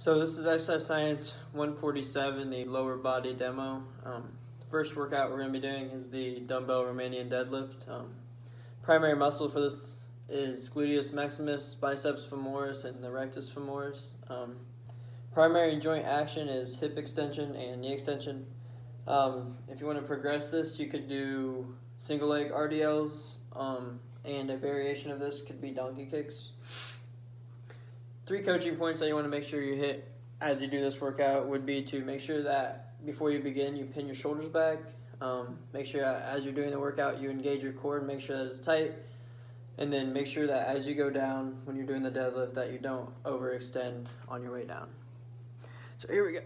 So this is Exercise Science 147, the lower body demo. The first workout we're going to be doing is the dumbbell Romanian deadlift. Primary muscle for this is gluteus maximus, biceps femoris, and the rectus femoris. Primary joint action is hip extension and knee extension. If you want to progress this, you could do single leg RDLs, and a variation of this could be donkey kicks. 3 coaching points that you want to make sure you hit as you do this workout would be to make sure that before you begin you pin your shoulders back. Make sure that as you're doing the workout you engage your core and make sure that it's tight. And then make sure that as you go down when you're doing the deadlift that you don't overextend on your way down. So here we go.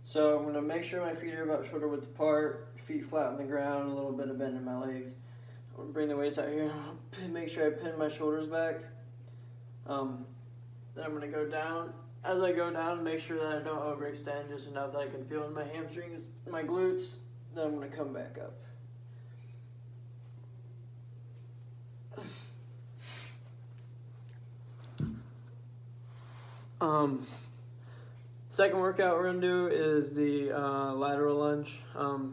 So I'm going to make sure my feet are about shoulder width apart, feet flat on the ground, a little bit of bend in my legs. I'm going to bring the weights out here, make sure I pin my shoulders back. Then I'm going to go down. As I go down, make sure that I don't overextend, just enough that I can feel in my hamstrings, my glutes. Then I'm going to come back up. Second workout we're going to do is the lateral lunge.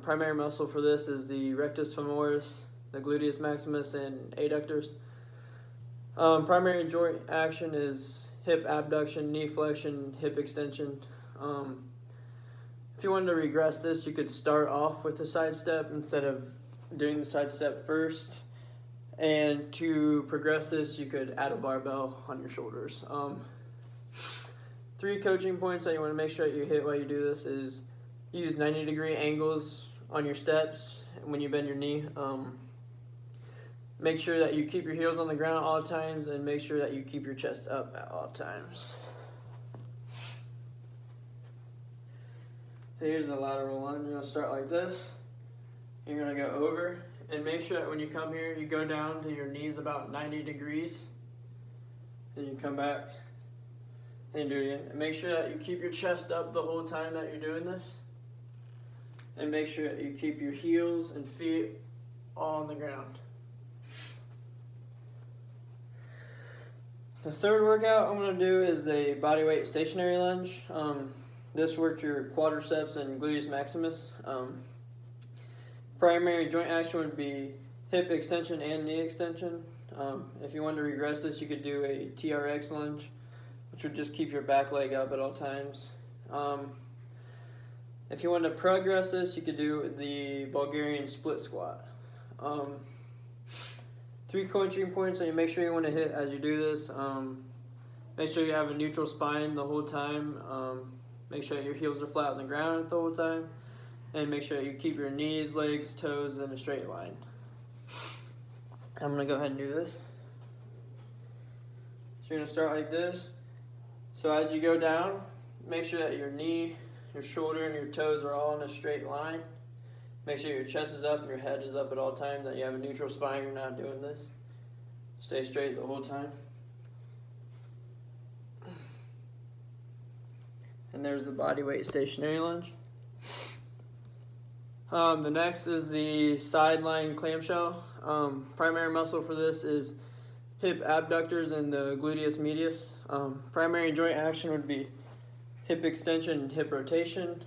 Primary muscle for this is the rectus femoris, the gluteus maximus, and adductors. Primary joint action is hip abduction, knee flexion, hip extension. If you wanted to regress this, you could start off with the side step instead of doing the side step first. And to progress this, you could add a barbell on your shoulders. 3 coaching points that you want to make sure that you hit while you do this is use 90-degree angles on your steps when you bend your knee. Make sure that you keep your heels on the ground at all times and make sure that you keep your chest up at all times. Here's the lateral lunge. You're going to start like this. You're going to go over and make sure that when you come here, you go down to your knees about 90 degrees. Then you come back and do it again. And make sure that you keep your chest up the whole time that you're doing this. And make sure that you keep your heels and feet all on the ground. The third workout I'm going to do is a bodyweight stationary lunge. This works your quadriceps and gluteus maximus. Primary joint action would be hip extension and knee extension. If you wanted to regress this, you could do a TRX lunge, which would just keep your back leg up at all times. If you wanted to progress this, you could do the Bulgarian split squat. 3 coaching points that you make sure you want to hit as you do this. Make sure you have a neutral spine the whole time. Make sure your heels are flat on the ground the whole time. And make sure you keep your knees, legs, toes in a straight line. I'm going to go ahead and do this. So you're going to start like this. So as you go down, make sure that your knee, your shoulder, and your toes are all in a straight line. Make sure your chest is up and your head is up at all times, that you have a neutral spine, you're not doing this. Stay straight the whole time. And there's the bodyweight stationary lunge. The next is the sideline clamshell. Primary muscle for this is hip abductors and the gluteus medius. Primary joint action would be hip extension and hip rotation.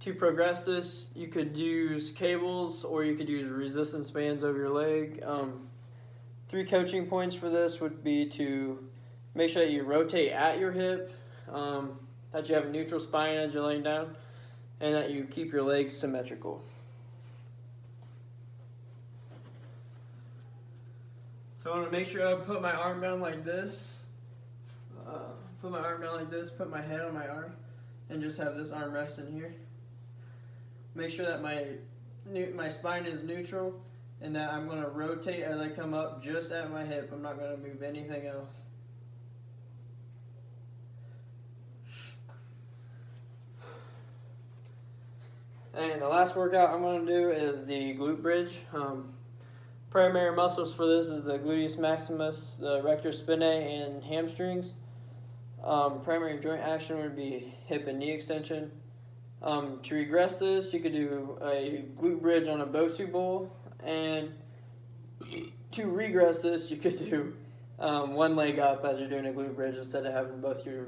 To progress this, you could use cables or you could use resistance bands over your leg. 3 coaching points for this would be to make sure that you rotate at your hip, that you have a neutral spine as you're laying down, and that you keep your legs symmetrical. So I want to make sure I put my arm down like this. Put my arm down like this, put my head on my arm, and just have this arm rest in here. Make sure that my spine is neutral and that I'm going to rotate as I come up just at my hip. I'm not going to move anything else. And the last workout I'm going to do is the glute bridge. Primary muscles for this is the gluteus maximus, the rectus spinae, and hamstrings. Primary joint action would be hip and knee extension. To regress this, you could do a glute bridge on a Bosu bowl, and To regress this, you could do one leg up as you're doing a glute bridge instead of having both your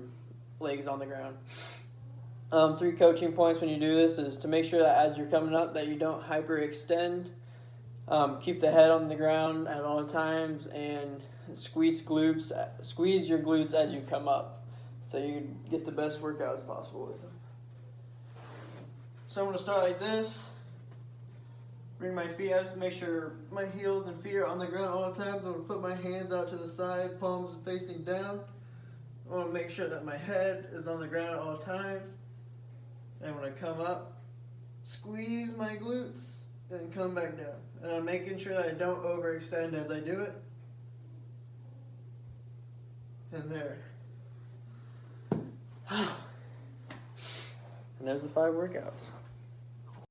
legs on the ground. 3 coaching points when you do this is to make sure that as you're coming up that you don't hyperextend. Keep the head on the ground at all times and squeeze your glutes as you come up so you get the best workout as possible with them. So I'm going to start like this. Bring my feet out to make sure my heels and feet are on the ground all the time. I'm going to put my hands out to the side, palms facing down. I want to make sure that my head is on the ground at all times. And when I come up, squeeze my glutes and come back down. And I'm making sure that I don't overextend as I do it. And there. And there's the 5 workouts.